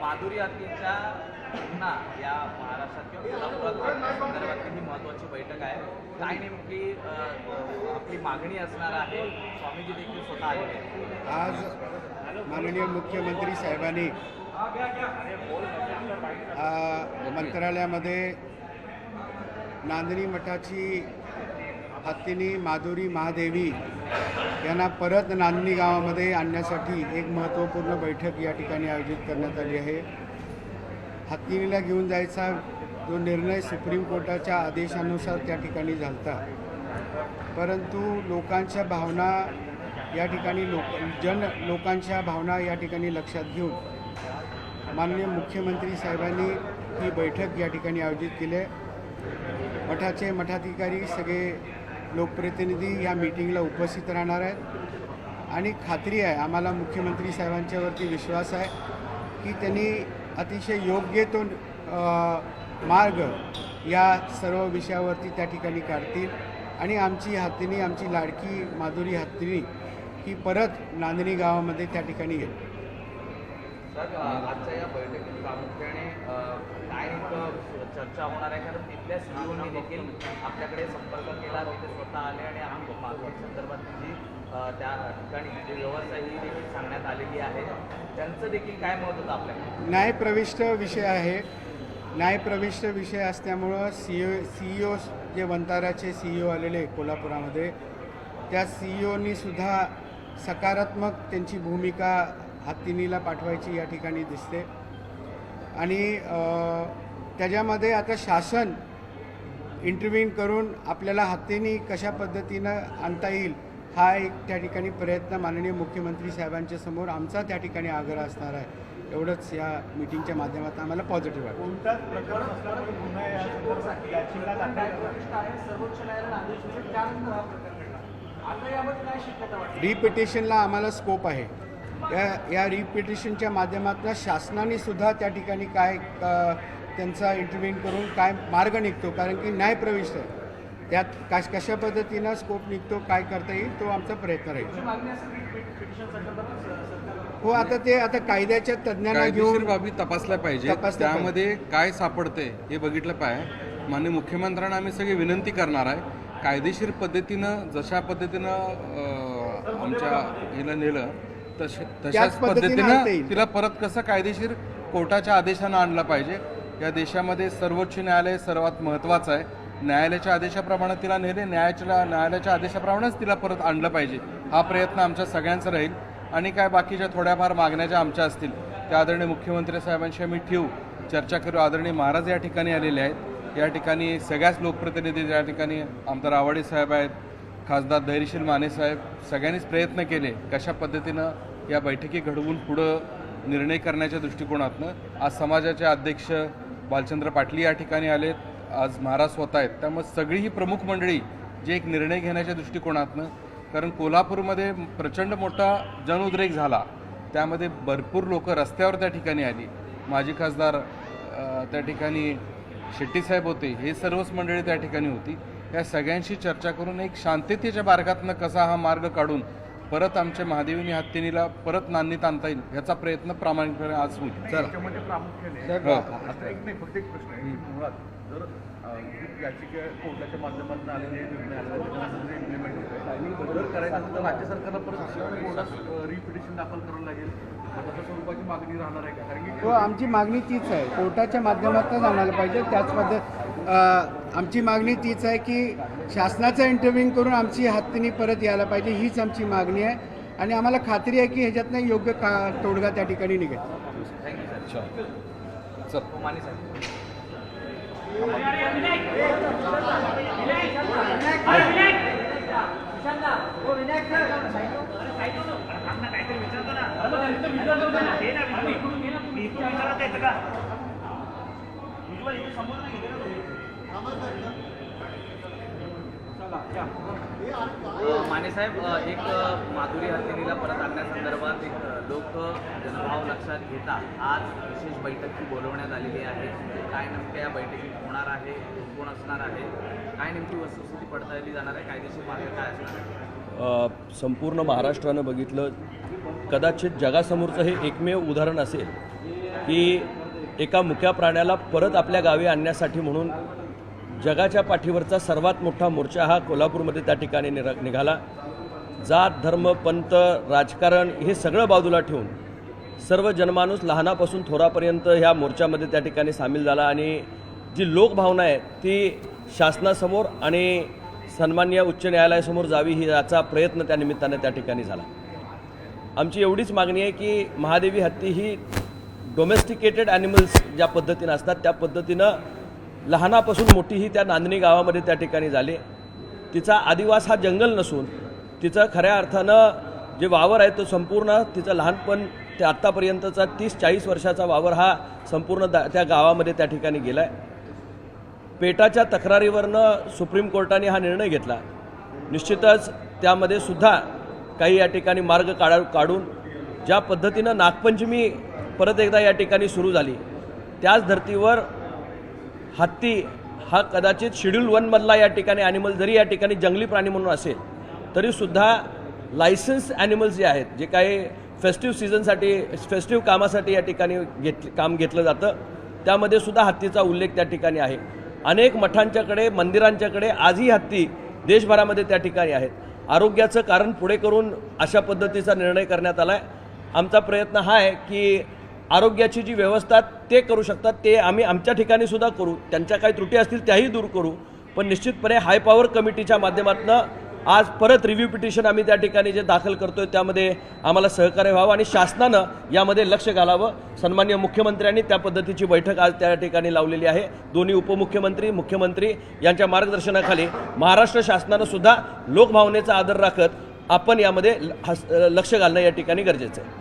माधुरी हत्तीच्या पुन्हा या महाराष्ट्रात किंवा कोल्हापुरात संदर्भातली ही महत्त्वाची बैठक आहे. काय नेमकी आपली मागणी असणार आहे? स्वामीजी देखील स्वतः आलेले आहेत. आज माननीय मुख्यमंत्री साहेबांनी मंत्रालयामध्ये नांदणी मठाची हत्तीनी माधुरी महादेवी यांना परत नांदणी गावामध्ये आणण्यासाठी एक महत्त्वपूर्ण बैठक या ठिकाणी आयोजित करण्यात आली आहे. हत्तीनीला घेऊन जायचा जो निर्णय सुप्रीम कोर्टाच्या आदेशानुसार त्या ठिकाणी झाला, परंतु लोकांच्या भावना या ठिकाणी लोकांच्या भावना या ठिकाणी लक्षात घेऊन माननीय मुख्यमंत्री साहेबांनी ही बैठक या ठिकाणी आयोजित केली आहे. मठाचे मठाधिकारी सगळे लोकप्रतिनिधी या मीटिंगला उपस्थित राहणार आहेत आणि खात्री आहे, आम्हाला मुख्यमंत्री साहेबांच्यावरती विश्वास आहे की त्यांनी अतिशय योग्य तो मार्ग या सर्व विषयावरती त्या ठिकाणी काढतील आणि आमची हत्तीनी, आमची लाडकी माधुरी हत्तीनी ही परत नांदणी गावामध्ये त्या ठिकाणी येईल. सर, आजच्या या बैठकीत प्रामुख्याने काय चर्चा होणार आहे? कारण तिथल्या सीईओनी देखील आपल्याकडे संपर्क केला, तिथे स्वतः आले आणि आम्ही माधुरी संदर्भातली जी त्या ठिकाणी जी व्यवस्था ही देखील सांगण्यात आलेली आहे. त्यांचं देखील काय मत होतं आपल्याकडे? न्यायप्रविष्ट विषय आहे. न्यायप्रविष्ट विषय असल्यामुळं सीईओ जे वंताराचे सीईओ आलेले कोल्हापुरामध्ये, त्या सीईओनी सुद्धा सकारात्मक त्यांची भूमिका हत्तीनीला पाठवायची या ठिकाणी दिसते आणि त्याच्यामध्ये आता शासन इंटरव्हीन करून आपल्याला हत्तीनी कशा पद्धतीनं आणता येईल हा एक त्या ठिकाणी प्रयत्न माननीय मुख्यमंत्री साहेबांच्या समोर आमचा त्या ठिकाणी आग्रह असणार आहे. एवढंच या मीटिंगच्या माध्यमातून आम्हाला पॉझिटिव्ह वाटतं. रिपिटिशनला आम्हाला स्कोप आहे. या रिपिटिशनच्या माध्यमातून शासनाने सुद्धा त्या ठिकाणी काय त्यांचा इंटरव्हीन करून काय मार्ग निघतो, कारण की न्यायप्रविष्ट आहे, त्यात कशा पद्धतीनं स्कोप निघतो, काय करता येईल, तो आमचा प्रयत्न राहील. हो, आता कायद्याच्या तज्ज्ञांना घेऊन बाबी तपासल्या पाहिजे, त्यामध्ये काय सापडते हे बघितलं पाहिजे. माननीय मुख्यमंत्र्यांना आम्ही सगळी विनंती करणार आहे, कायदेशीर पद्धतीनं जशा पद्धतीनं आमच्या हिला नेलं तशाच पद्धतीनं तिला परत कसं कायदेशीर कोर्टाच्या आदेशानं आणलं पाहिजे. या देशामध्ये सर्वोच्च न्यायालय सर्वात महत्त्वाचं आहे. न्यायालयाच्या आदेशाप्रमाणे तिला नेले, न्यायालयाच्या आदेशाप्रमाणेच तिला परत आणलं पाहिजे. हा प्रयत्न आमच्या सगळ्यांचा राहील आणि काय बाकीच्या थोड्याफार मागण्या ज्या आमच्या असतील त्या आदरणीय मुख्यमंत्री साहेबांशी आम्ही ठेवू, चर्चा करू. आदरणीय महाराज या ठिकाणी आलेले आहेत. या ठिकाणी सगळ्याच लोकप्रतिनिधी या ठिकाणी आमदार आवाडे साहेब आहेत, खासदार धैर्यशील माने साहेब, सगळ्यांनीच प्रयत्न केले कशा पद्धतीनं या बैठकी घडवून पुढं निर्णय करण्याच्या दृष्टिकोनातनं. आज समाजाचे अध्यक्ष बालचंद्र पाटील या ठिकाणी आलेत, आज महाराज स्वतः आहेत. त्यामुळे सगळी ही प्रमुख मंडळी जे एक निर्णय घेण्याच्या दृष्टिकोनातनं, कारण कोल्हापूरमध्ये प्रचंड मोठा जनउद्रेक झाला, त्यामध्ये भरपूर लोक रस्त्यावर त्या ठिकाणी आली. माजी खासदार त्या ठिकाणी शेट्टीसाहेब होते, हे सर्वच मंडळी त्या ठिकाणी होती. या सगळ्यांशी चर्चा करून एक शांततेच्या मार्गातनं कसा हा मार्ग काढून परत आमच्या महादेवीनी हत्तीनीला परत नांदणीत आणता येईल याचा प्रयत्न प्रामाणिकपणे आज होईल. फक्त एक प्रश्न आहे, मुळात जर याचिका कोर्टाच्या माध्यमातून आलेले निर्णय असतात इम्प्लिमेंट होते, जर करायचं असेल तर राज्य सरकारला परत कोर्टात रिपिटिशन दाखल करावं लागेल, तशा स्वरूपाची मागणी राहणार आहे का? कारण की आमची मागणी तीच आहे, कोर्टाच्या माध्यमातून आणायला पाहिजे. त्याच आमची मागणी तीच आहे की शासनाचा इंटरव्ह्यू करून आमची हत्तीनी परत यायला पाहिजे, हीच आमची मागणी आहे आणि आम्हाला खात्री आहे की ह्याच्यातनं योग्य तोडगा त्या ठिकाणी निघेल. माने साहेब. माने साहेब, एक माधुरी हत्तीनीला परत आणण्यासंदर्भात एक लोक जनभाव लक्षात घेता आज विशेष बैठक बोलवण्यात आलेली आहे. काय नेमक्या या बैठकीत होणार आहे, कोण असणार आहे, काय नेमकी वस्तुस्थिती पडताळली जाणार आहे, कायदेशीर मार्ग काय असणार आहे? संपूर्ण महाराष्ट्रानं बघितलं, कदाचित जगासमोरचं हे एकमेव उदाहरण असेल की एका मुक्या प्राण्याला परत आपल्या गावी आणण्यासाठी म्हणून जगाच्या पाठीवरचा सर्वात मोठा मोर्चा हा कोल्हापूरमध्ये त्या ठिकाणी निघाला. जात धर्म पंथ राजकारण हे सगळं बाजूला ठेवून सर्व जनमानूस लहानापासून थोरापर्यंत ह्या मोर्चामध्ये त्या ठिकाणी सामील झाला आणि जी लोकभावना आहे ती शासनासमोर आणि सन्माननीय उच्च न्यायालयासमोर जावी ही याचा प्रयत्न त्या निमित्ताने त्या ठिकाणी झाला. आमची एवढीच मागणी आहे की महादेवी हत्ती ही डोमेस्टिकेटेड ॲनिमल्स ज्या पद्धतीनं असतात त्या पद्धतीनं लहानापासून मोठी ही त्या नांदणी गावामध्ये त्या ठिकाणी झाली. तिचा आदिवास हा जंगल नसून तिचं खऱ्या अर्थानं जे वावर आहे तो संपूर्ण तिचं लहानपण ते आत्तापर्यंतचा 30-40 वर्षाचा वावर हा संपूर्ण त्या गावामध्ये त्या ठिकाणी गेला आहे. पेटाच्या तक्रारीवरनं सुप्रीम कोर्टाने हा निर्णय घेतला. निश्चितच त्यामध्ये सुद्धा काही या ठिकाणी मार्ग काढून ज्या पद्धतीनं नागपंचमी परत एकदा या ठिकाणी सुरू झाली त्याच धर्तीवर हत्ती हा कदाचित शेड्यूल 1 मधला या ठिकाणी ॲनिमल जरी या ठिकाणी जंगली प्राणी म्हणून असेल तरीसुद्धा लायसन्स ॲनिमल्स जे आहेत जे काही फेस्टिव्ह सीझनसाठी फेस्टिव्ह कामासाठी या ठिकाणी काम घेतलं जातं त्यामध्ये सुद्धा हत्तीचा उल्लेख त्या ठिकाणी आहे. अनेक मठांच्याकडे मंदिरांच्याकडे आजही हत्ती देशभरामध्ये त्या ठिकाणी आहेत. आरोग्याचं कारण पुढे करून अशा पद्धतीचा निर्णय करण्यात आला आहे. आमचा प्रयत्न हा आहे की आरोग्याची जी व्यवस्था ते करू शकतात ते आम्ही आमच्या ठिकाणी सुद्धा करू. त्यांच्या काही त्रुटी असतील त्याही दूर करू. पण निश्चितपणे हाय पॉवर कमिटीच्या माध्यमातून आज परत रिव्ह्यू पिटिशन आम्ही त्या ठिकाणी जे दाखल करतोय त्यामध्ये आम्हाला सहकार्य व्हावं आणि शासनानं यामध्ये लक्ष घालावं. सन्माननीय मुख्यमंत्र्यांनी त्या पद्धतीची बैठक आज त्या ठिकाणी लावलेली आहे. दोन्ही उपमुख्यमंत्री मुख्यमंत्री यांच्या मार्गदर्शनाखाली महाराष्ट्र शासनानं सुद्धा लोकभावनेचा आदर राखत आपण यामध्ये लक्ष घालणं या ठिकाणी गरजेचं आहे.